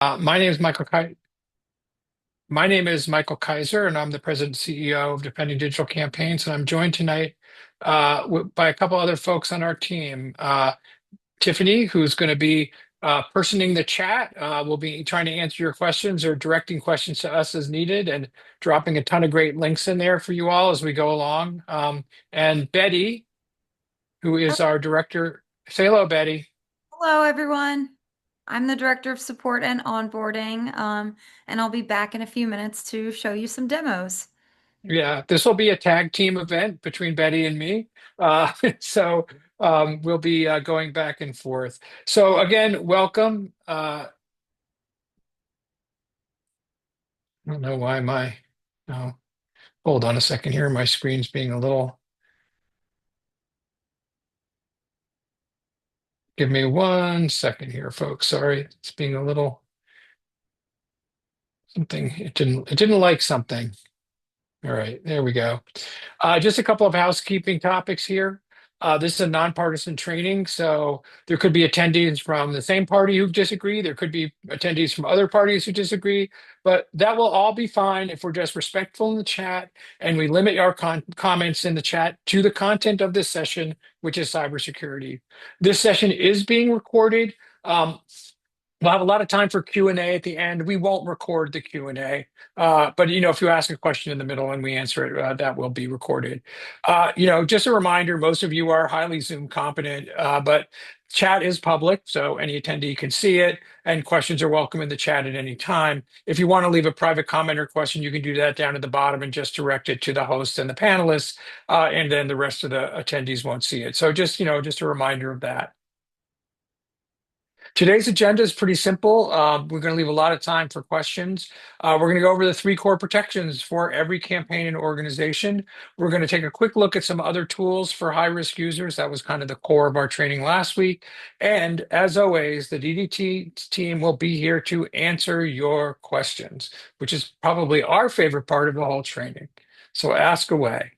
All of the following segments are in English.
My name is Michael Kaiser, and I'm the President and CEO of Defending Digital Campaigns. And I'm joined tonight by a couple other folks on our team. Tiffany, who's going to be personing the chat, will be trying to answer your questions or directing questions to us as needed, and dropping a ton of great links in there for you all as we go along. And Betty, who is our director. Say hello, Betty. Hello, everyone. I'm the Director of Support and Onboarding, and I'll be back in a few minutes to show you some demos. Yeah, this will be a tag team event between Betty and me. So we'll be going back and forth. So again, welcome. I don't know why no, hold on a second here. My screen's being a little, give me 1 second here, folks. Sorry, it's being a little something. It didn't like something. All right, there we go. Just a couple of housekeeping topics here. This is a nonpartisan training, so there could be attendees from the same party who disagree. There could be attendees from other parties who disagree, but that will all be fine if we're just respectful in the chat and we limit our comments in the chat to the content of this session, which is cybersecurity. This session is being recorded. We'll have a lot of time for Q&A at the end. We won't record the Q&A, but if you ask a question in the middle and we answer it, that will be recorded. Just a reminder, most of you are highly Zoom competent, but chat is public, so any attendee can see it, and questions are welcome in the chat at any time. If you want to leave a private comment or question, you can do that down at the bottom and just direct it to the host and the panelists, and then the rest of the attendees won't see it. So just a reminder of that. Today's agenda is pretty simple. We're going to leave a lot of time for questions. We're going to go over the three core protections for every campaign and organization. We're going to take a quick look at some other tools for high-risk users. That was kind of the core of our training last week. And as always, the DDT team will be here to answer your questions, which is probably our favorite part of the whole training. So ask away.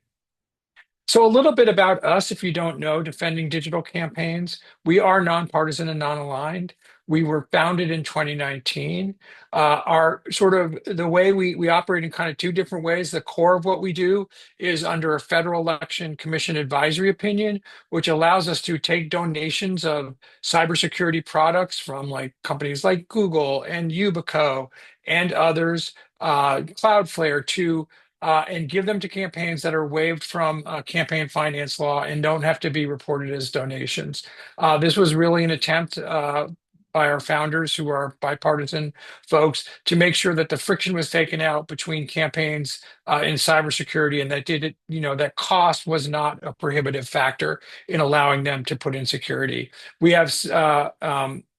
So a little bit about us, if you don't know, Defending Digital Campaigns. We are nonpartisan and non-aligned. We were founded in 2019. Our sort of the way we operate in kind of two different ways. The core of what we do is under a Federal Election Commission advisory opinion, which allows us to take donations of cybersecurity products from like companies like Google and Yubico and others, Cloudflare, to and give them to campaigns that are waived from campaign finance law and don't have to be reported as donations. This was really an attempt by our founders, who are bipartisan folks, to make sure that the friction was taken out between campaigns in cybersecurity, and that cost was not a prohibitive factor in allowing them to put in security. We have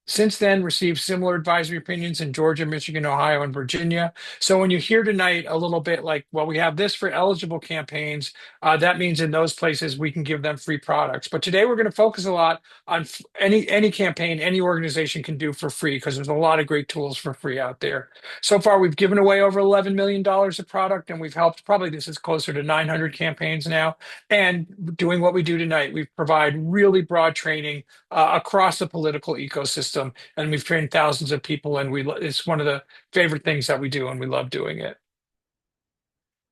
since then received similar advisory opinions in Georgia, Michigan, Ohio, and Virginia. So when you hear tonight a little bit like, well, we have this for eligible campaigns, that means in those places we can give them free products. But today we're going to focus a lot on any campaign, any organization can do for free, because there's a lot of great tools for free out there. So far, we've given away over $11 million of product, and we've helped, probably this is closer to 900 campaigns now. And doing what we do tonight, we provide really broad training across the political ecosystem, and we've trained thousands of people, and it's one of the favorite things that we do, and we love doing it.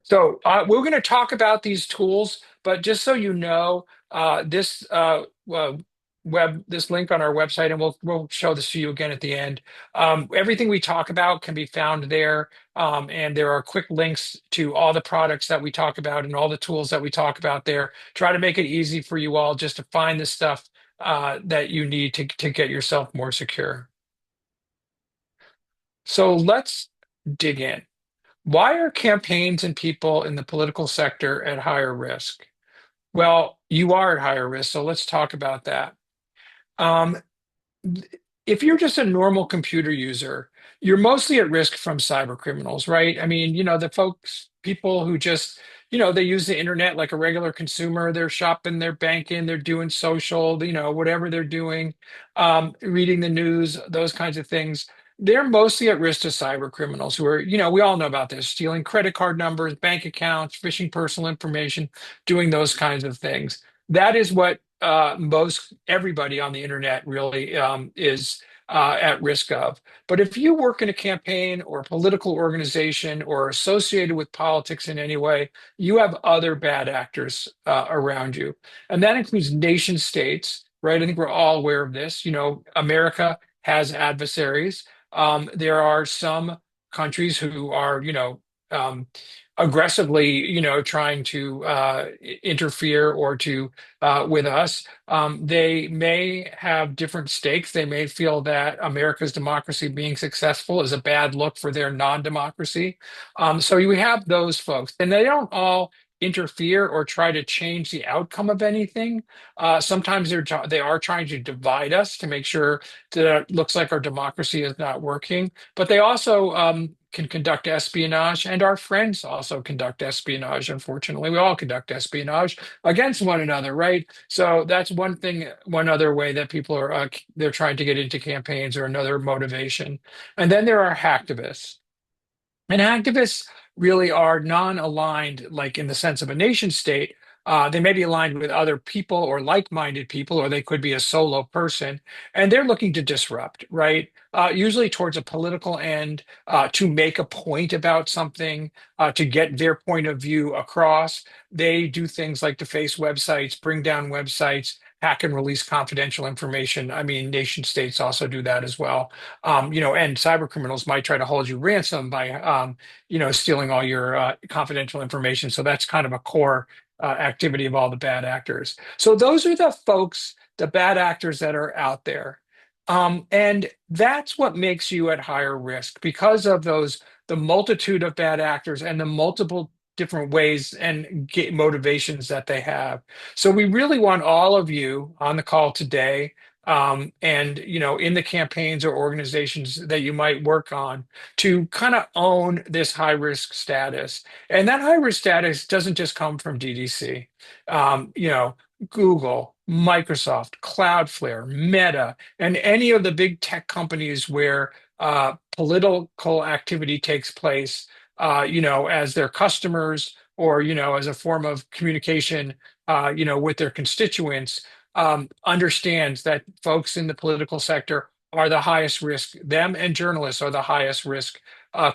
So we're going to talk about these tools, but just so you know, this link on our website, and we'll show this to you again at the end. Everything we talk about can be found there, and there are quick links to all the products that we talk about and all the tools that we talk about there. Try to make it easy for you all just to find the stuff that you need to get yourself more secure. So let's dig in. Why are campaigns and people in the political sector at higher risk? Well, you are at higher risk, so let's talk about that. Um, if you're just a normal computer user, you're mostly at risk from cyber criminals, right? I mean, people who just, they use the internet like a regular consumer. They're shopping, they're banking, they're doing social, whatever they're doing, reading the news, those kinds of things. They're mostly at risk to cyber criminals who are, we all know about this, stealing credit card numbers, bank accounts, phishing personal information, doing those kinds of things. That is what most everybody on the internet really is at risk of. But if you work in a campaign or a political organization or associated with politics in any way, you have other bad actors around you. And that includes nation states, right? I think we're all aware of this. America has adversaries. There are some countries who are, um, aggressively, trying to interfere or to with us. They may have different stakes. They may feel that America's democracy being successful is a bad look for their non-democracy. So you have those folks, and they don't all interfere or try to change the outcome of anything. Sometimes they are trying to divide us to make sure that it looks like our democracy is not working. But they also can conduct espionage, and our friends also conduct espionage. Unfortunately, we all conduct espionage against one another, right? So that's one thing, one other way that people are they're trying to get into campaigns, or another motivation. And then there are hacktivists. And activists really are non-aligned, like in the sense of a nation state. They may be aligned with other people or like-minded people, or they could be a solo person, and they're looking to disrupt, right? Usually towards a political end, to make a point about something, to get their point of view across. They do things like deface websites, bring down websites, hack and release confidential information. I mean, nation states also do that as well. And cyber criminals might try to hold you ransom by, stealing all your confidential information. So that's kind of a core activity of all the bad actors. So those are the folks, the bad actors that are out there. And that's what makes you at higher risk because of the multitude of bad actors and the multiple different ways and motivations that they have. So we really want all of you on the call today, and in the campaigns or organizations that you might work on, to kind of own this high risk status. And that high risk status doesn't just come from DDC. Google, Microsoft, Cloudflare, Meta, and any of the big tech companies where political activity takes place, as their customers, or as a form of communication, with their constituents, understands that folks in the political sector are the highest risk. Them and journalists are the highest risk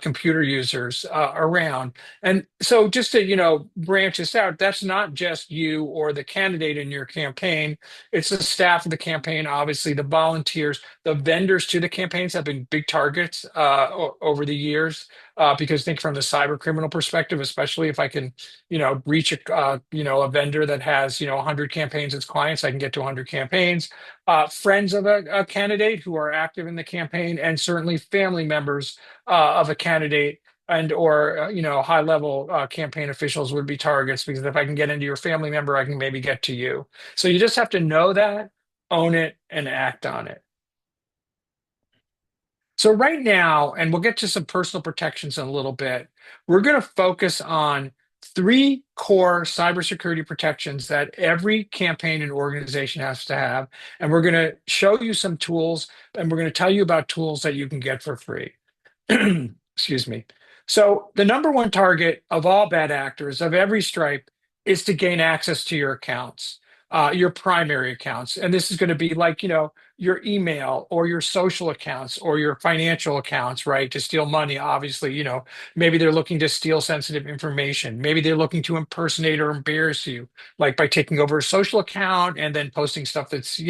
computer users around. And so, just to branch this out, that's not just you or the candidate in your campaign. It's the staff of the campaign, obviously the volunteers, the vendors to the campaigns have been big targets over the years. Because think from the cyber criminal perspective, especially if I can, reach a vendor that has, 100 campaigns as clients, I can get to 100 campaigns. Friends of a candidate who are active in the campaign, and certainly family members of a candidate, and or high level campaign officials would be targets, because if I can get into your family member, I can maybe get to you. So you just have to know that, own it, and act on it. So right now, and we'll get to some personal protections in a little bit, we're going to focus on three core cybersecurity protections that every campaign and organization has to have. And we're going to show you some tools, and we're going to tell you about tools that you can get for free. Excuse me. So the number one target of all bad actors of every stripe is to gain access to your accounts, your primary accounts. And this is going to be like, your email or your social accounts or your financial accounts, right? To steal money, obviously, maybe they're looking to steal sensitive information. Maybe they're looking to impersonate or embarrass you, like by taking over a social account and then posting stuff that's,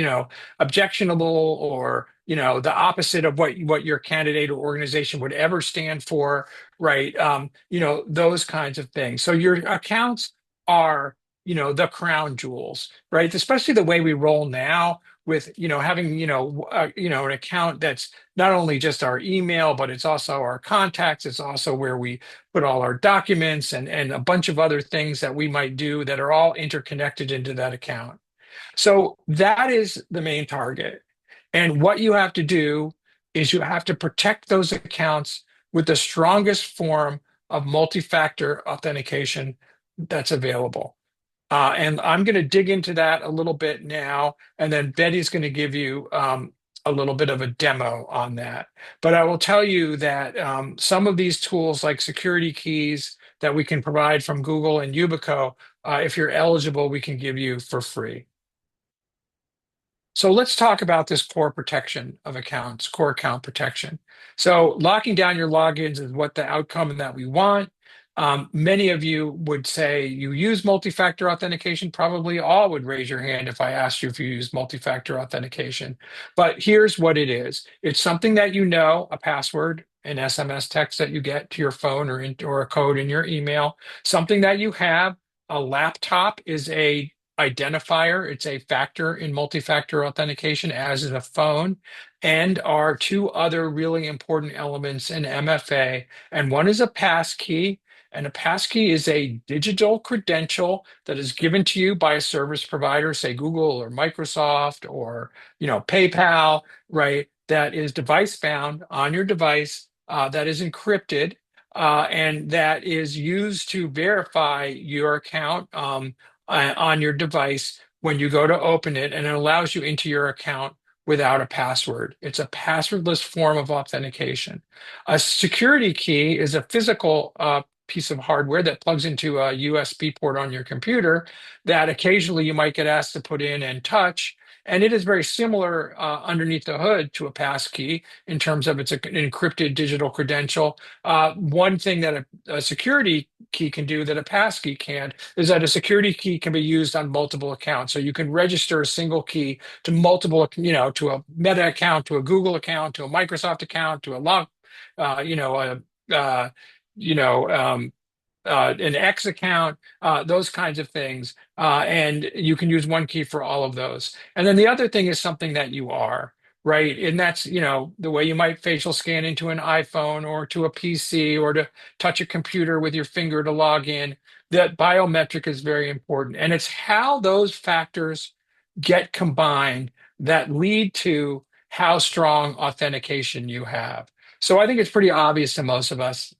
objectionable, or, the opposite of what your candidate or organization would ever stand for, right? Those kinds of things. So your accounts are, the crown jewels, right? Especially the way we roll now with having an account that's not only just our email, but it's also our contacts. It's also where we put all our documents and a bunch of other things that we might do that are all interconnected into that account. So that is the main target. And what you have to do is you have to protect those accounts with the strongest form of multi-factor authentication that's available. And I'm going to dig into that a little bit now, and then Betty's going to give you a little bit of a demo on that. But I will tell you that some of these tools, like security keys that we can provide from Google and Yubico, if you're eligible, we can give you for free. So let's talk about this core protection of accounts, core account protection. So locking down your logins is what the outcome that we want. Many of you would say you use multi-factor authentication. Probably all would raise your hand if I asked you if you use multi-factor authentication. But here's what it is. It's something that you know, a password, an SMS text that you get to your phone or a code in your email, something that you have. A laptop is a identifier. It's a factor in multi-factor authentication, as is a phone, and are two other really important elements in MFA. And one is a passkey. And a passkey is a digital credential that is given to you by a service provider, say Google or Microsoft or PayPal, right? That is device bound on your device, that is encrypted, and that is used to verify your account. On your device when you go to open it, and it allows you into your account without a password. It's a passwordless form of authentication. A security key is a physical piece of hardware that plugs into a USB port on your computer that occasionally you might get asked to put in and touch. And it is very similar underneath the hood to a passkey in terms of it's an encrypted digital credential. One thing that a security key can do that a passkey can't is that a security key can be used on multiple accounts. So you can register a single key to multiple, to a Meta account, to a Google account, to a Microsoft account, to a log, a, you know, an X account, those kinds of things. And you can use one key for all of those. And then the other thing is something that you are, right? And that's, the way you might facial scan into an iPhone or to a PC or to touch a computer with your finger to log in. That biometric is very important. And it's how those factors get combined that lead to how strong authentication you have. So I think it's pretty obvious to most of us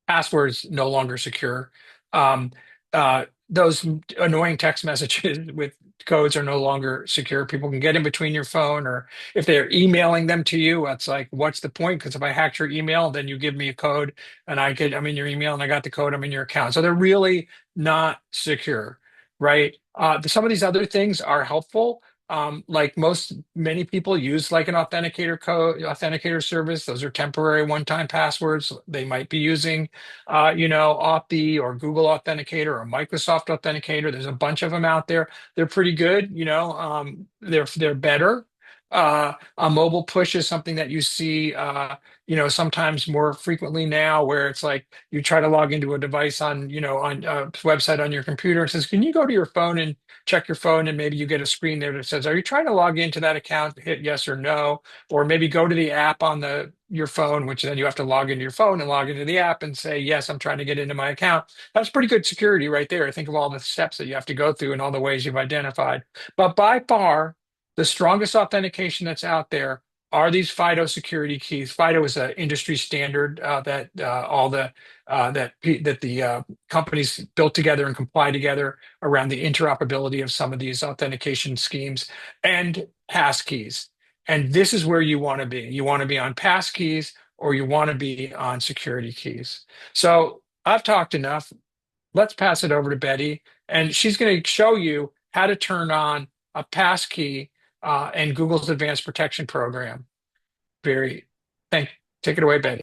passwords no longer secure. Um, those annoying text messages with codes are no longer secure. People can get in between your phone, or if they're emailing them to you, it's like, what's the point? Because if I hacked your email, then you give me a code and I'm in your email and I got the code, I'm in your account. So they're really not secure, right? Some of these other things are helpful. Like many people use like an authenticator service. Those are temporary one-time passwords. They might be using Authy or Google Authenticator or Microsoft Authenticator. There's a bunch of them out there. They're pretty good. They're better. A mobile push is something that you see, sometimes more frequently now, where it's like you try to log into a device on a website on your computer. It says, "Can you go to your phone and check your phone?" And maybe you get a screen there that says, "Are you trying to log into that account?" Hit yes or no, or maybe go to the app on your phone, which then you have to log into your phone and log into the app and say, "Yes, I'm trying to get into my account." That's pretty good security right there. Think of all the steps that you have to go through and all the ways you've identified. But by far, the strongest authentication that's out there are these FIDO security keys. FIDO is an industry standard that all the that the companies built together and comply together around the interoperability of some of these authentication schemes, and passkeys. And this is where you want to be. You want to be on passkeys, or you want to be on security keys. So I've talked enough. Let's pass it over to Betty, and she's going to show you how to turn on a passkey and Google's Advanced Protection Program. Very, thank. Take it away, Betty.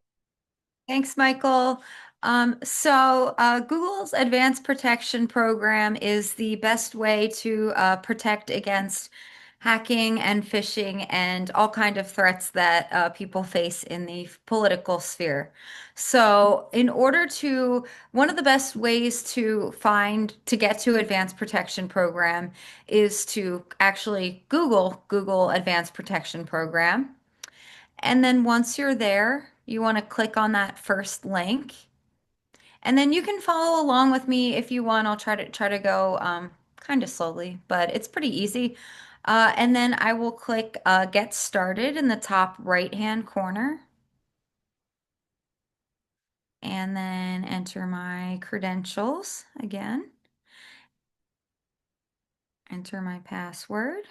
Thanks, Michael. Google's Advanced Protection Program is the best way to protect against hacking and phishing and all kind of threats that people face in the political sphere. One of the best ways to get to Advanced Protection Program is to actually Google Advanced Protection Program. And then once you're there, you want to click on that first link. And then you can follow along with me if you want. I'll try to go kind of slowly, but it's pretty easy. And then I will click Get Started in the top right-hand corner. And then enter my credentials again. Enter my password.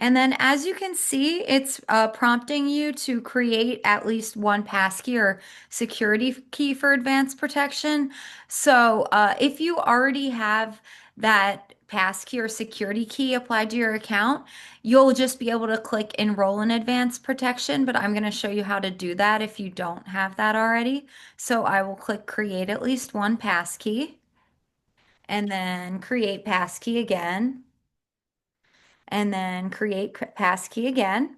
And then as you can see, it's prompting you to create at least one passkey or security key for advanced protection. So if you already have that passkey or security key applied to your account, you'll just be able to click enroll in advanced protection. But I'm going to show you how to do that if you don't have that already. So I will click create at least one passkey and then create passkey again and then create passkey again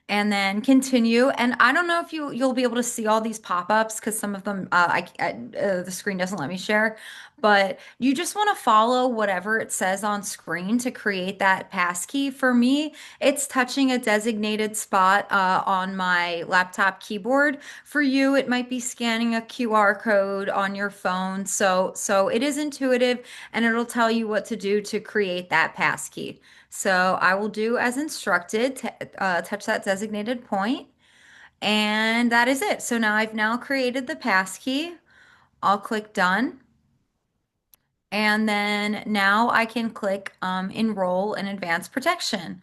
and then continue. And I don't know if you'll be able to see all these pop-ups because some of them the screen doesn't let me share, but you just want to follow whatever it says on screen to create that passkey. For me, it's touching a designated spot on my laptop keyboard. For you, it might be scanning a QR code on your phone. So it is intuitive and it'll tell you what to do to create that passkey. So I will do as instructed, touch that designated point, and that is it. So now I've now created the passkey. I'll click done. And then now I can click enroll in advanced protection.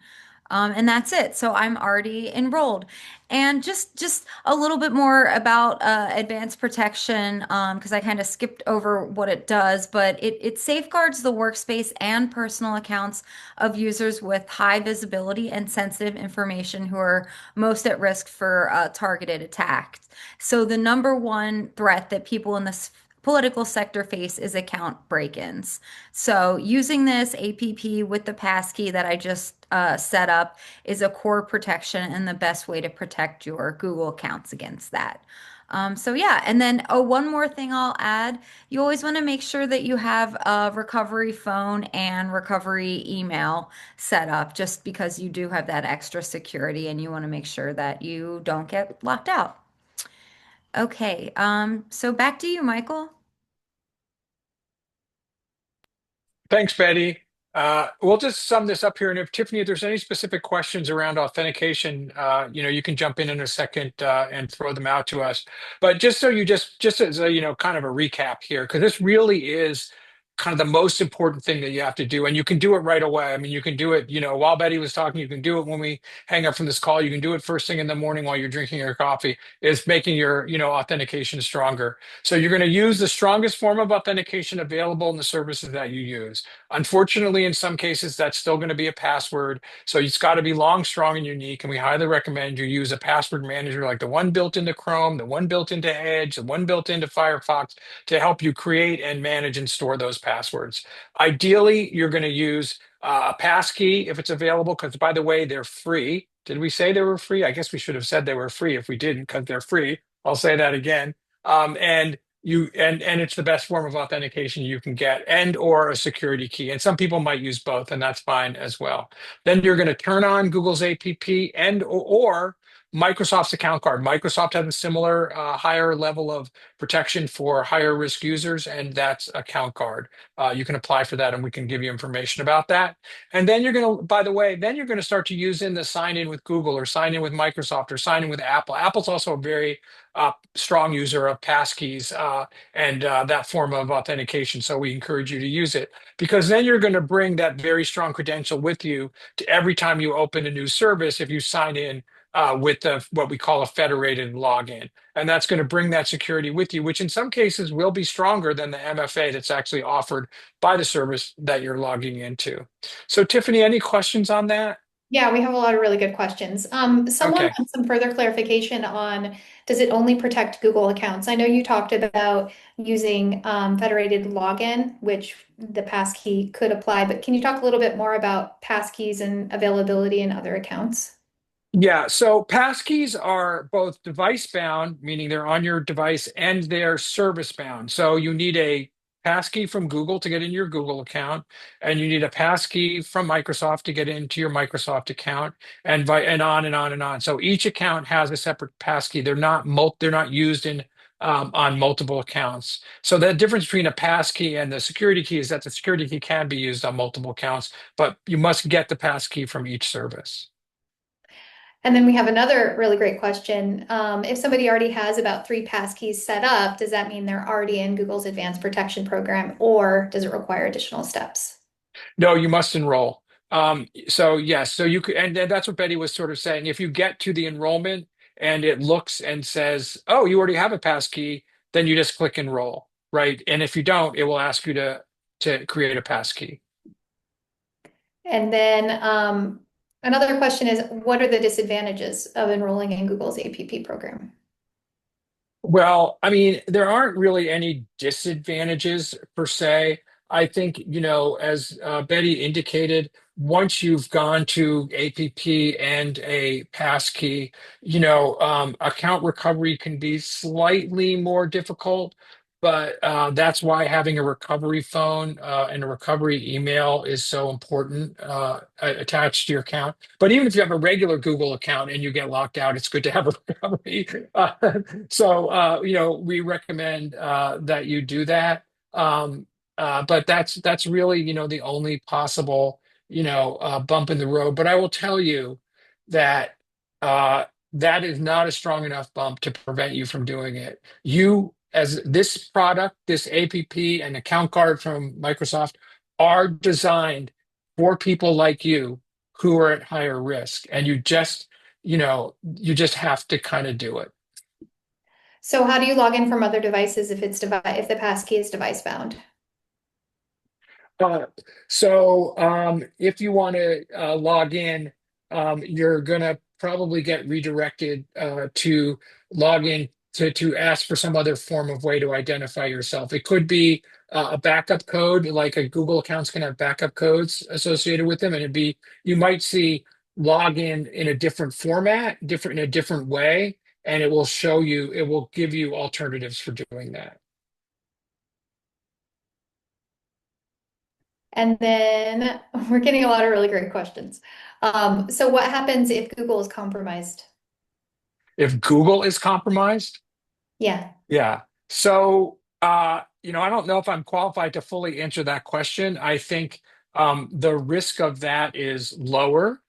And that's it. So I'm already enrolled. And just a little bit more about advanced protection, because I kind of skipped over what it does, but it safeguards the workspace and personal accounts of users with high visibility and sensitive information who are most at risk for targeted attacks. So the number one threat that people in this political sector face is account break-ins. So using this APP with the passkey that I just set up is a core protection and the best way to protect your Google accounts against that. So yeah, and then one more thing I'll add, you always want to make sure that you have a recovery phone and recovery email set up just because you do have that extra security and you want to make sure that you don't get locked out. Okay, so back to you, Michael. Thanks, Betty. We'll just sum this up here, and if Tiffany, if there's any specific questions around authentication, you can jump in a second and throw them out to us. But just so you just as a kind of a recap here, because this really is kind of the most important thing that you have to do, and you can do it right away. I mean, you can do it, while Betty was talking. You can do it when we hang up from this call. You can do it first thing in the morning while you're drinking your coffee. Is making your authentication stronger. So you're going to use the strongest form of authentication available in the services that you use. Unfortunately, in some cases, that's still going to be a password. So it's got to be long, strong, and unique. And we highly recommend you use a password manager like the one built into Chrome, the one built into Edge, the one built into Firefox to help you create and manage and store those passwords. Ideally, you're going to use a passkey if it's available, because by the way, they're free. Did we say they were free? I guess we should have said they were free if we didn't, because they're free. I'll say that again. And it's the best form of authentication you can get, and or a security key, and some people might use both, and that's fine as well. Then you're going to turn on Google's app and or Microsoft's account card. Microsoft has a similar higher level of protection for higher risk users, and that's account card. You can apply for that and we can give you information about that. And then you're going to, by the way, then you're going to start to use in the sign in with Google or sign in with Microsoft or sign in with Apple. Apple's also a very strong user of passkeys and that form of authentication. So we encourage you to use it, because then you're going to bring that very strong credential with you to every time you open a new service if you sign in with what we call a federated login. And that's going to bring that security with you, which in some cases will be stronger than the MFA that's actually offered by the service that you're logging into. So, Tiffany, any questions on that? Yeah, we have a lot of really good questions. Someone Okay. wants some further clarification on, does it only protect Google accounts? I know you talked about using federated login, which the passkey could apply, but can you talk a little bit more about passkeys and availability in other accounts? Yeah, so passkeys are both device bound, meaning they're on your device, and they're service bound. So you need a passkey from Google to get into your Google account, and you need a passkey from Microsoft to get into your Microsoft account, and on and on and on. So each account has a separate passkey. They're not used in on multiple accounts. So the difference between a passkey and the security key is that the security key can be used on multiple accounts, but you must get the passkey from each service. And then we have another really great question. If somebody already has about three passkeys set up, does that mean they're already in Google's advanced protection program, or does it require additional steps? No, you must enroll. So yes, so you could, and that's what Betty was sort of saying. If you get to the enrollment and it looks and says, "Oh, you already have a pass key," then you just click enroll, right? And if you don't, it will ask you to create a pass key. And then another question is, what are the disadvantages of enrolling in Google's APP program? Well, I mean, there aren't really any disadvantages per se. I think, as Betty indicated, once you've gone to APP and a passkey, account recovery can be slightly more difficult, but that's why having a recovery phone and a recovery email is so important attached to your account. But even if you have a regular Google account and you get locked out, it's good to have a recovery. We recommend that you do that. But that's really, the only possible, bump in the road. But I will tell you that that is not a strong enough bump to prevent you from doing it. You, as this product, this APP and account card from Microsoft are designed for people like you who are at higher risk, and you just have to kind of do it. So how do you log in from other devices if if the passkey is device bound? Uh, if you want to log in, you're gonna probably get redirected to log in to ask for some other form of way to identify yourself. It could be a backup code, like a Google accounts can have backup codes associated with them, and you might see login in a different format, in a different way, and it will give you alternatives for doing that. And then we're getting a lot of really great questions. So what happens if Google is compromised? If Google is compromised. Yeah. Yeah. I don't know if I'm qualified to fully answer that question. I think the risk of that is lower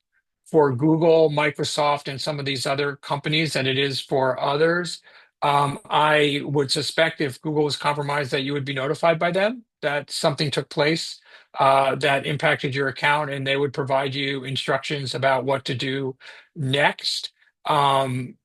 for Google, Microsoft, and some of these other companies than it is for others. I would suspect if Google was compromised that you would be notified by them that something took place that impacted your account, and they would provide you instructions about what to do next. Um,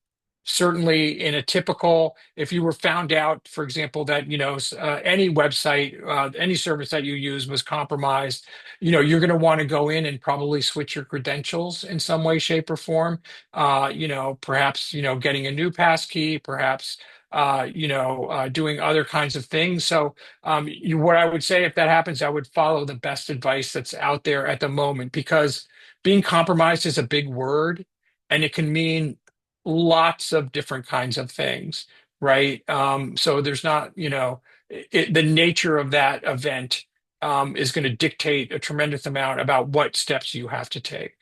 Certainly in a typical, if you were found out, for example, that any website, any service that you use was compromised, you're going to want to go in and probably switch your credentials in some way, shape, or form. Perhaps getting a new passkey, perhaps doing other kinds of things. So what I would say if that happens, I would follow the best advice that's out there at the moment, because being compromised is a big word, and it can mean lots of different kinds of things, right? So there's not, the nature of that event is going to dictate a tremendous amount about what steps you have to take.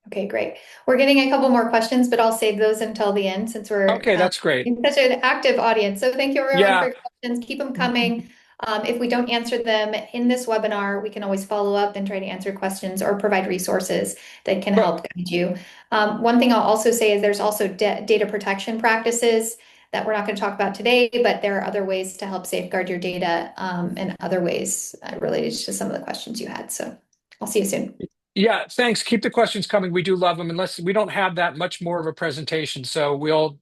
Okay, great. We're getting a couple more questions, but I'll save those until the end since we're Okay, that's great. in such an active audience. So thank you everyone for Yeah. your questions. Keep them coming. If we don't answer them in this webinar, we can always follow up and try to answer questions or provide resources that can But help guide you. One thing I'll also say is there's also data protection practices that we're not going to talk about today, but there are other ways to help safeguard your data and other ways related to some of the questions you had. So I'll see you soon. Yeah, thanks. Keep the questions coming. We do love them, unless we don't have that much more of a presentation. So we'll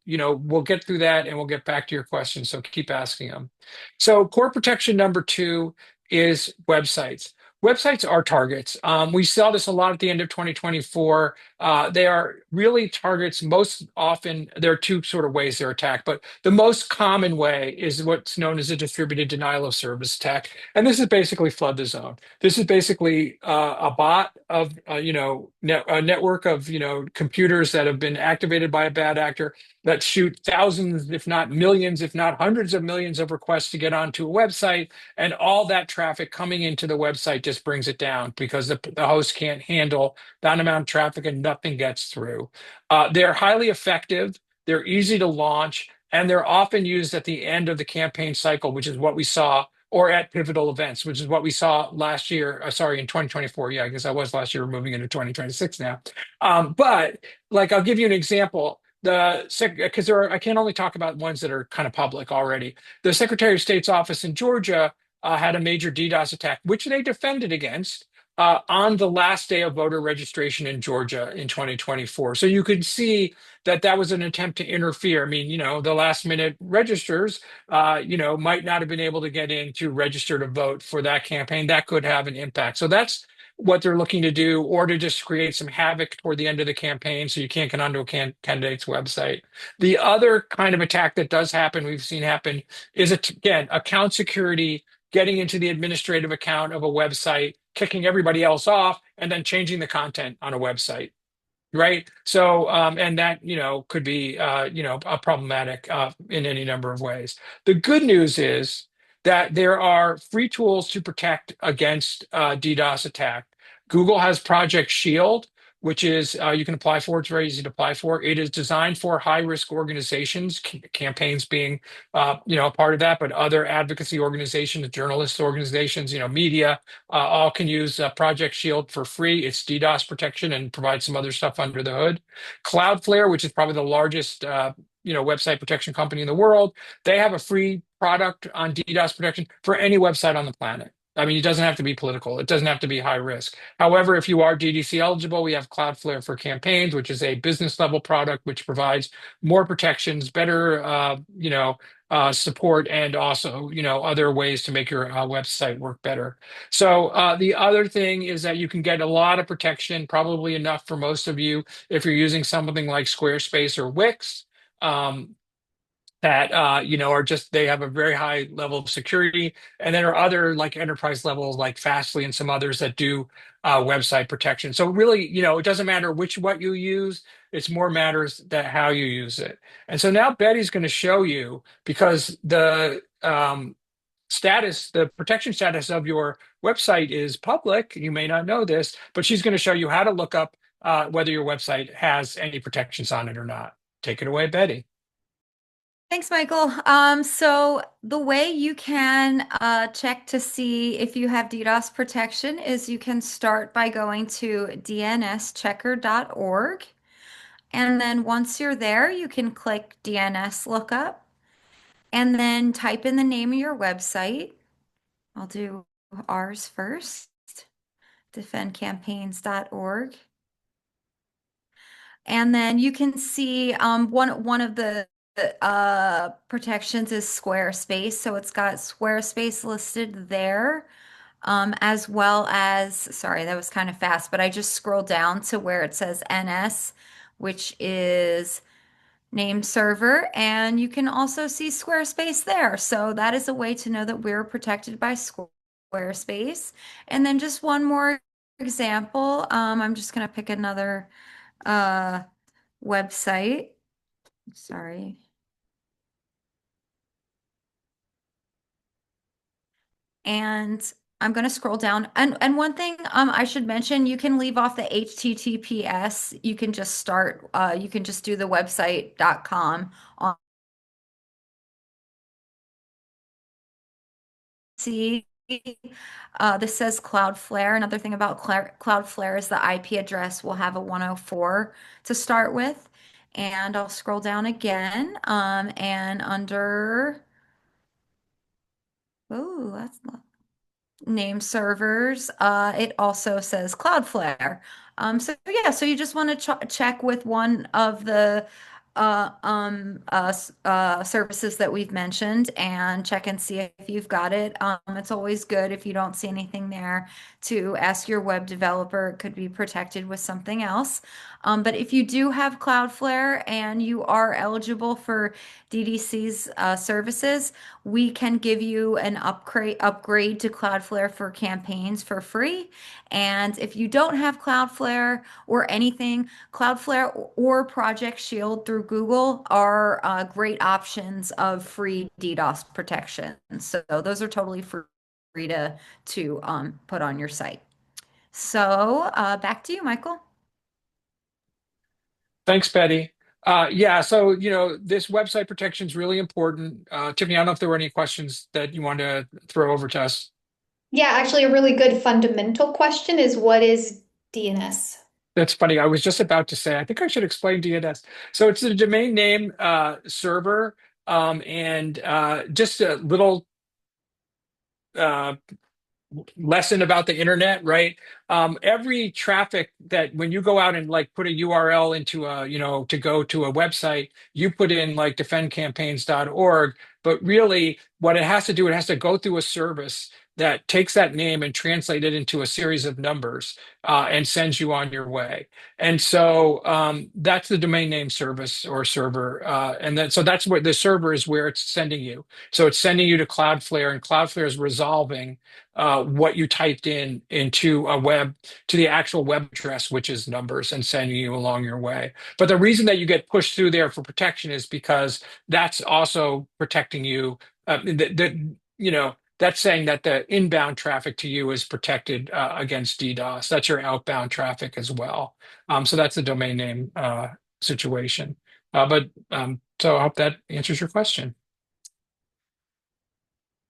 get through that and we'll get back to your questions. So keep asking them. So core protection number two is websites. Websites are targets. We saw this a lot at the end of 2024. They are really targets. Most often, there are two sort of ways they're attacked, but the most common way is what's known as a distributed denial of service attack. And this is basically flood the zone. This is basically a bot of a network of computers that have been activated by a bad actor that shoot thousands, if not millions, if not hundreds of millions of requests to get onto a website, and all that traffic coming into the website just brings it down because the host can't handle that amount of traffic and nothing gets through. They're highly effective. They're easy to launch, and they're often used at the end of the campaign cycle, which is what we saw, or at pivotal events, which is what we saw last year. Sorry, in 2024. Yeah, because I was last year. We're moving into 2026 now. But like, I'll give you an example. Because I can only talk about ones that are kind of public already. The Secretary of State's office in Georgia had a major DDoS attack, which they defended against on the last day of voter registration in Georgia in 2024. So you could see that that was an attempt to interfere. I mean, the last minute registers, might not have been able to get in to register to vote for that campaign. That could have an impact. So that's what they're looking to do, or to just create some havoc toward the end of the campaign so you can't get onto a candidate's website. The other kind of attack that does happen, we've seen happen, is again, account security, getting into the administrative account of a website, kicking everybody else off, and then changing the content on a website. Right. So, and that, could be, a problematic in any number of ways. The good news is that there are free tools to protect against DDoS attack. Google has Project Shield, which is you can apply for. It's very easy to apply for. It is designed for high-risk organizations, campaigns being, a part of that, but other advocacy organizations, journalist organizations, media, all can use Project Shield for free. It's DDoS protection and provides some other stuff under the hood. Cloudflare, which is probably the largest website protection company in the world, they have a free product on DDoS protection for any website on the planet. I mean, it doesn't have to be political. It doesn't have to be high risk. However, if you are DDC eligible, we have Cloudflare for Campaigns, which is a business level product which provides more protections, better, support, and also, other ways to make your website work better. So the other thing is that you can get a lot of protection, probably enough for most of you, if you're using something like Squarespace or Wix. That are just, they have a very high level of security, and there are other like enterprise levels like Fastly and some others that do website protection. So really, it doesn't matter what you use, it's more matters that how you use it. And so now Betty's going to show you, because the protection status of your website is public. You may not know this, but she's going to show you how to look up whether your website has any protections on it or not. Take it away, Betty. Thanks, Michael. So the way you can check to see if you have DDoS protection is you can start by going to dnschecker.org. And then once you're there, you can click DNS lookup and then type in the name of your website. I'll do ours first, defendcampaigns.org. And then you can see one of the protections is Squarespace. So it's got Squarespace listed there, as well as, sorry, that was kind of fast, but I just scrolled down to where it says NS, which is name server, and you can also see Squarespace there. So that is a way to know that we're protected by Squarespace. And then just one more example. I'm just going to pick another uh, website. Sorry. And I'm going to scroll down. And one thing I should mention, you can leave off the HTTPS. You can just you can just do the website.com on see. This says Cloudflare. Another thing about Cloudflare is the IP address will have a 104 to start with. And I'll scroll down again. And under, oh, that's not name servers. It also says Cloudflare. So yeah, so you just want to check with one of the services that we've mentioned and check and see if you've got it. It's always good if you don't see anything there to ask your web developer. It could be protected with something else. But if you do have Cloudflare and you are eligible for DDC's services, we can give you an upgrade to Cloudflare for campaigns for free. And if you don't have Cloudflare or anything, Cloudflare or Project Shield through Google are great options of free DDoS protection. So those are totally free to put on your site. So back to you, Michael. Thanks, Betty. Yeah, so this website protection is really important. Tiffany, I don't know if there were any questions that you want to throw over to us. Yeah, actually, a really good fundamental question is what is DNS? That's funny. I was just about to say, I think I should explain DNS. So it's a domain name server, and just a little lesson about the internet, right? Every traffic that when you go out and like put a URL into a, to go to a website, you put in like defendcampaigns.org, but really what it has to do, it has to go through a service that takes that name and translate it into a series of numbers and sends you on your way. And so that's the domain name service or server. And then so that's where the server is where it's sending you. So it's sending you to Cloudflare, and Cloudflare is resolving what you typed in into a web to the actual web address, which is numbers, and sending you along your way. But the reason that you get pushed through there for protection is because that's also protecting you. That's saying that the inbound traffic to you is protected against DDoS. That's your outbound traffic as well. So that's the domain name situation. So I hope that answers your question.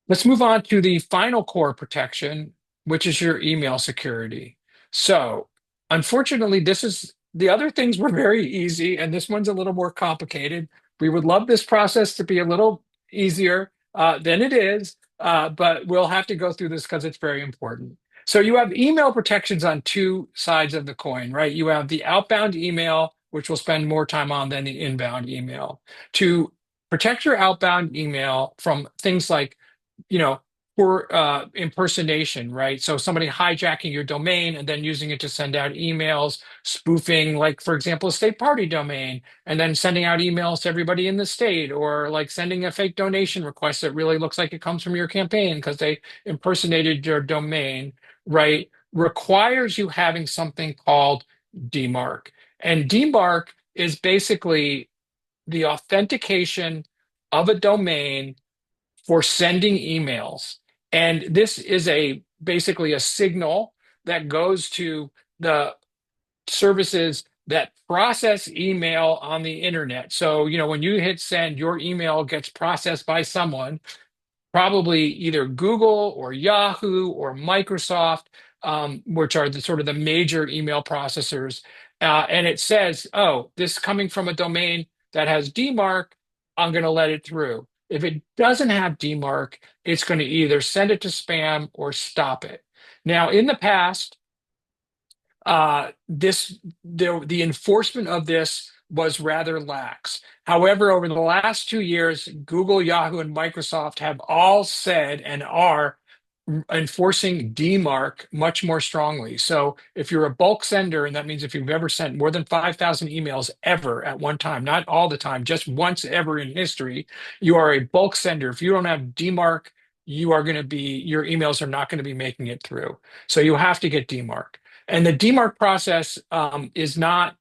Let's move on to the final core protection, which is your email security. So, unfortunately, this is the other things were very easy, and this one's a little more complicated. We would love this process to be a little easier than it is, but we'll have to go through this because it's very important. So, you have email protections on two sides of the coin, right? You have the outbound email, which we'll spend more time on than the inbound email. To protect your outbound email from things like for impersonation, right? So somebody hijacking your domain and then using it to send out emails, spoofing, like, for example, a state party domain, and then sending out emails to everybody in the state, or like sending a fake donation request that really looks like it comes from your campaign because they impersonated your domain, right? Requires you having something called DMARC. And DMARC is basically the authentication of a domain for sending emails. And this is basically a signal that goes to the services that process email on the internet. So, when you hit send, your email gets processed by someone, probably either Google or Yahoo or Microsoft, which are the sort of the major email processors. And it says, oh, this is coming from a domain that has DMARC, I'm going to let it through. If it doesn't have DMARC, it's going to either send it to spam or stop it. Now, in the past, the enforcement of this was rather lax. However, over the last 2 years, Google, Yahoo, and Microsoft have all said and are enforcing DMARC much more strongly. So if you're a bulk sender, and that means if you've ever sent more than 5,000 emails ever at one time, not all the time, just once ever in history, you are a bulk sender. If you don't have DMARC, your emails are not going to be making it through. So you have to get DMARC. And the DMARC process is not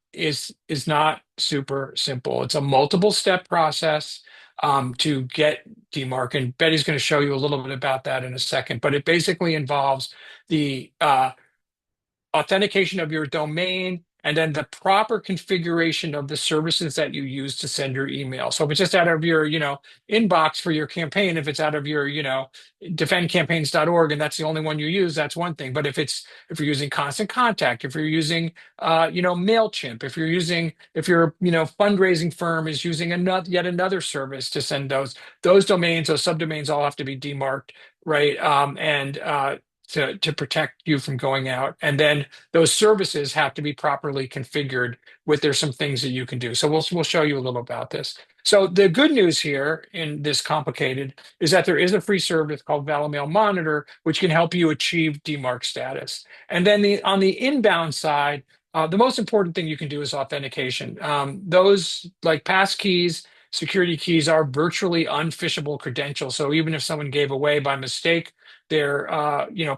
super simple. It's a multiple step process to get DMARC, and Betty's going to show you a little bit about that in a second. But it basically involves the authentication of your domain, and then the proper configuration of the services that you use to send your email. So if it's just out of your, inbox for your campaign, if it's out of your, defendcampaigns.org, and that's the only one you use, that's one thing. But if you're using Constant Contact, if you're using, MailChimp, if your, fundraising firm is using yet another service to send those domains, those subdomains all have to be demarked, right? To protect you from going out. And then those services have to be properly configured there's some things that you can do. So we'll show you a little about this. So the good news here in this complicated is that there is a free service called ValidMail Monitor, which can help you achieve DMARC status. And then on the inbound side, the most important thing you can do is authentication. Those like passkeys, security keys are virtually unphishable credentials. So even if someone gave away by mistake their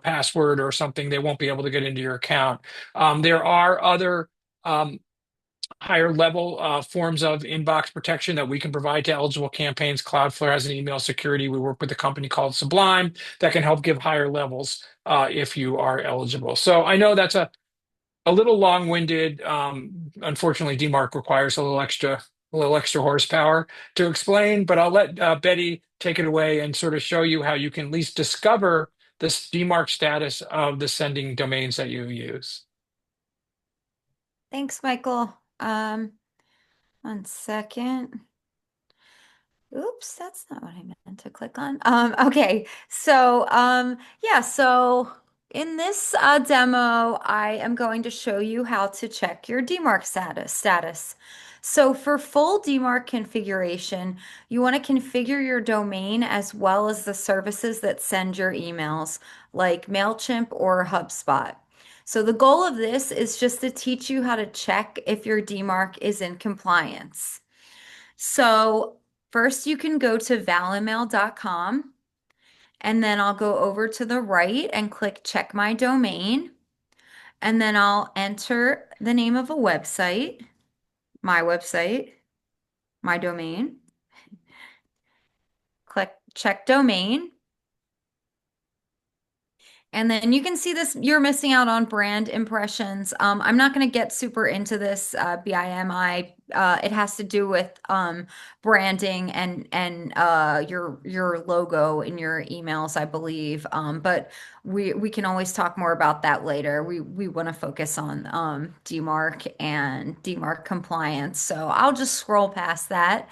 password or something, they won't be able to get into your account. There are other higher level forms of inbox protection that we can provide to eligible campaigns. Cloudflare has an email security. We work with a company called Sublime that can help give higher levels if you are eligible. So I know that's a little long-winded. Unfortunately, DMARC requires a little extra horsepower to explain, but I'll let Betty take it away and sort of show you how you can at least discover this DMARC status of the sending domains that you use. Thanks, Michael. One second. Oops, that's not what I meant to click on. Okay, so yeah, so in this demo, I am going to show you how to check your DMARC status. So for full DMARC configuration, you want to configure your domain as well as the services that send your emails, like MailChimp or HubSpot. So the goal of this is just to teach you how to check if your DMARC is in compliance. So first you can go to valimail.com and then I'll go over to the right and click check my domain. And then I'll enter the name of a website, my domain, click check domain. And then you can see this, you're missing out on brand impressions. I'm not going to get super into this BIMI. It has to do with branding and your logo in your emails, I believe. But we can always talk more about that later. We want to focus on DMARC and DMARC compliance. So I'll just scroll past that.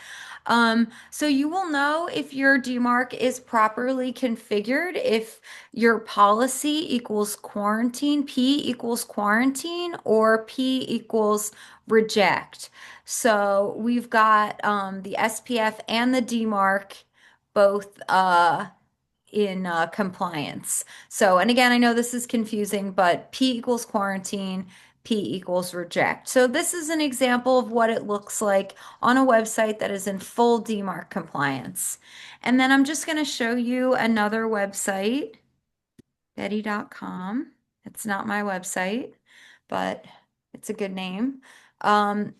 So you will know if your DMARC is properly configured if your policy equals quarantine, P equals quarantine, or P equals reject. So we've got the SPF and the DMARC both in compliance. So, and again, I know this is confusing, but P equals quarantine, P equals reject. So this is an example of what it looks like on a website that is in full DMARC compliance. And then I'm just going to show you another website, Betty.com. It's not my website, but it's a good name. Um,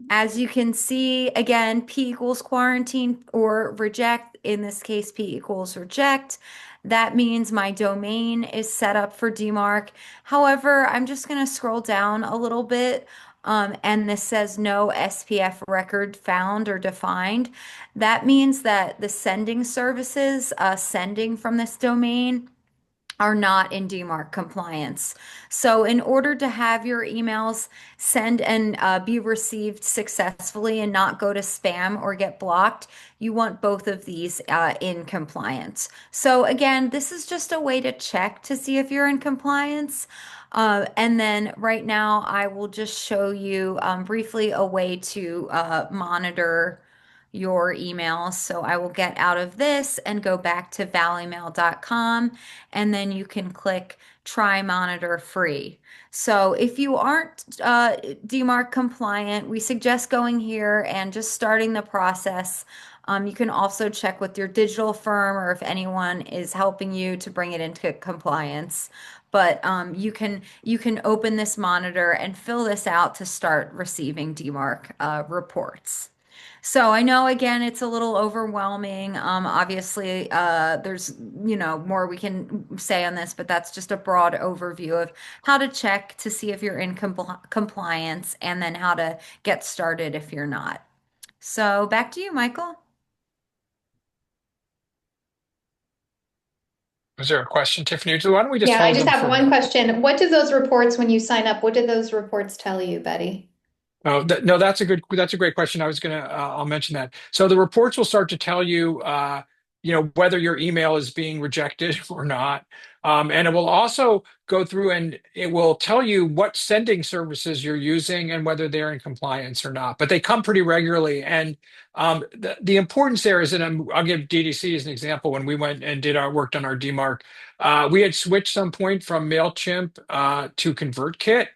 as you can see, again, P equals quarantine or reject. In this case, P equals reject. That means my domain is set up for DMARC. However, I'm just going to scroll down a little bit. And this says no SPF record found or defined. That means that the sending services sending from this domain are not in DMARC compliance. So in order to have your emails send and be received successfully and not go to spam or get blocked, you want both of these in compliance. So again, this is just a way to check to see if you're in compliance. And then right now, I will just show you briefly a way to monitor your emails. So I will get out of this and go back to valleymail.com, and then you can click try monitor free. So if you aren't DMARC compliant, we suggest going here and just starting the process. You can also check with your digital firm or if anyone is helping you to bring it into compliance. But you can open this monitor and fill this out to start receiving DMARC reports. So I know again it's a little overwhelming. Obviously, there's more we can say on this, but that's just a broad overview of how to check to see if you're in compliance and then how to get started if you're not. So back to you, Michael. Was there a question, Tiffany? Why don't we just Yeah, I hold just them have for a one minute? question. What do those reports, when you sign up, what do those reports tell you, Betty? Oh, no, that's a great question. I'll mention that. So the reports will start to tell you, whether your email is being rejected or not. And it will also go through and it will tell you what sending services you're using and whether they're in compliance or not. But they come pretty regularly. And the importance there is, and I'll give DDC as an example. When we went and worked on our DMARC, we had switched some point from MailChimp to ConvertKit.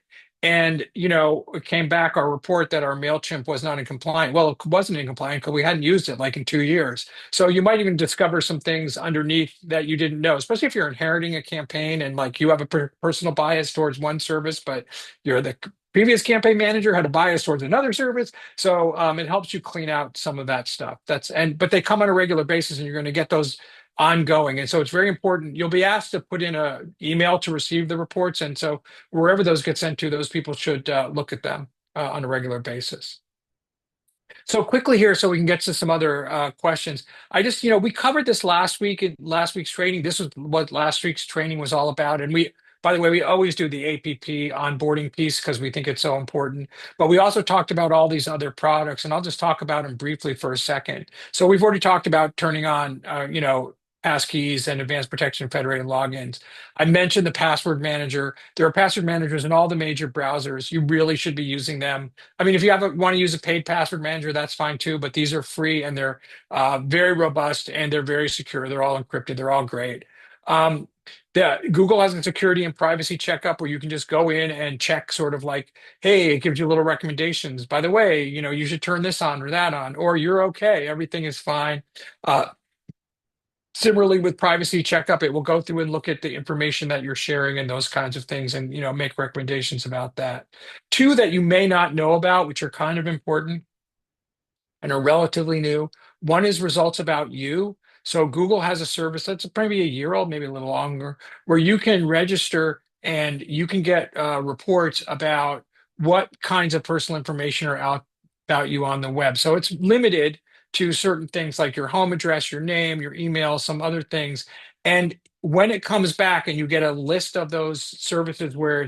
And, it came back our report that our MailChimp was not in compliant. Well, it wasn't in compliant because we hadn't used it like in 2 years. So you might even discover some things underneath that you didn't know, especially if you're inheriting a campaign and like you have a personal bias towards one service, but you're the previous campaign manager had a bias towards another service. So it helps you clean out some of that stuff. But they come on a regular basis and you're going to get those ongoing. And so it's very important. You'll be asked to put in an email to receive the reports. And so wherever those get sent to, those people should look at them on a regular basis. So quickly here, so we can get to some other questions. We covered this last week in last week's training. This was what last week's training was all about. And By the way, we always do the APP onboarding piece because we think it's so important. But we also talked about all these other products, and I'll just talk about them briefly for a second. So we've already talked about turning on, passkeys and advanced protection federated logins. I mentioned the password manager. There are password managers in all the major browsers. You really should be using them. I mean, if you want to use a paid password manager, that's fine too, but these are free and they're very robust and they're very secure. They're all encrypted. They're all great. Um, Google has a security and privacy checkup where you can just go in and check sort of like, hey, it gives you little recommendations. By the way, you should turn this on or that on, or you're okay. Everything is fine. Uh, Similarly, with privacy checkup, it will go through and look at the information that you're sharing and those kinds of things and make recommendations about that. Two that you may not know about, which are kind of important and are relatively new. One is results about you. So Google has a service that's maybe a year old, maybe a little longer, where you can register and you can get reports about what kinds of personal information are out about you on the web. So it's limited to certain things like your home address, your name, your email, some other things. And when it comes back and you get a list of those services where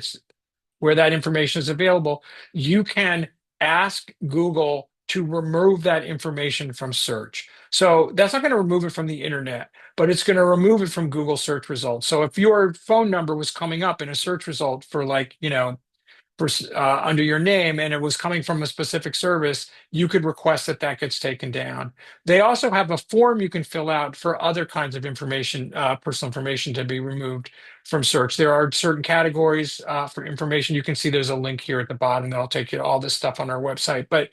that information is available, you can ask Google to remove that information from search. So that's not going to remove it from the internet, but it's going to remove it from Google search results. So if your phone number was coming up in a search result for under your name and it was coming from a specific service, you could request that that gets taken down. They also have a form you can fill out for other kinds of information, personal information to be removed from search. There are certain categories for information. You can see there's a link here at the bottom that'll take you to all this stuff on our website. But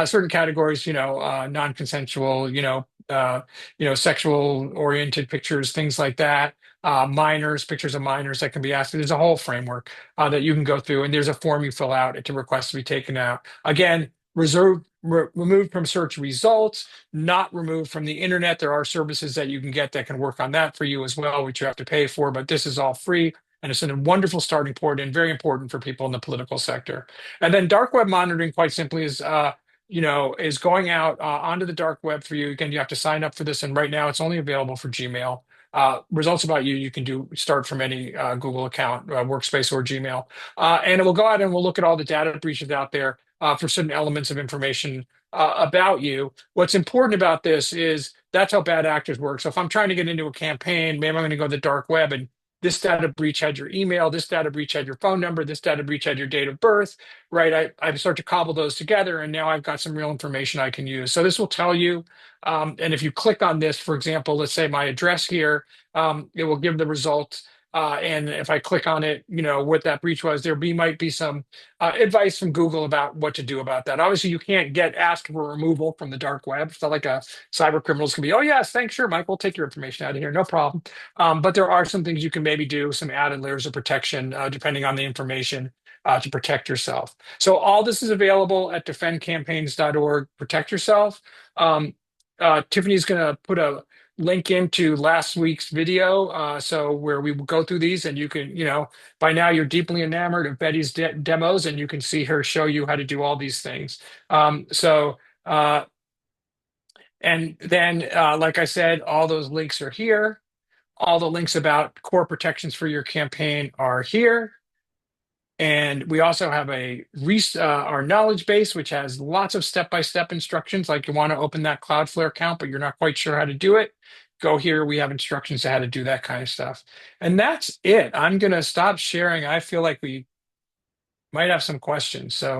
certain categories, non-consensual, sexual oriented pictures, things like that. Minors, pictures of minors that can be asked. There's a whole framework that you can go through, and there's a form you fill out to request to be taken out. Again, removed from search results, not removed from the internet. There are services that you can get that can work on that for you as well, which you have to pay for, but this is all free. And it's a wonderful starting point and very important for people in the political sector. And then dark web monitoring, quite simply, is going out onto the dark web for you. Again, you have to sign up for this, and right now it's only available for Gmail. Results about you can start from any Google account, Workspace or Gmail, and it will go out and we'll look at all the data breaches out there for certain elements of information about you. What's important about this is that's how bad actors work. So if I'm trying to get into a campaign, maybe I'm going to go to the dark web and this data breach had your email, this data breach had your phone number, this data breach had your date of birth, right? I start to cobble those together and now I've got some real information I can use. So this will tell you, and if you click on this, for example, let's say my address here, it will give the results. And if I click on it, what that breach was, might be some advice from Google about what to do about that. Obviously, you can't get asked for removal from the dark web. It's not like cyber criminals can be, oh yes, thanks, sure, Mike, we'll take your information out of here, no problem. But there are some things you can maybe do, some added layers of protection, depending on the information. To protect yourself. So all this is available at defendcampaigns.org. Protect yourself. Tiffany's going to put a link into last week's video, so where we will go through these, and you can, by now you're deeply enamored of Betty's demos, and you can see her show you how to do all these things. And then, like I said, all those links are here. All the links about core protections for your campaign are here. And we also have our knowledge base, which has lots of step-by-step instructions. Like you want to open that Cloudflare account, but you're not quite sure how to do it. Go here. We have instructions on how to do that kind of stuff. And that's it. I'm going to stop sharing. I feel like we might have some questions. So.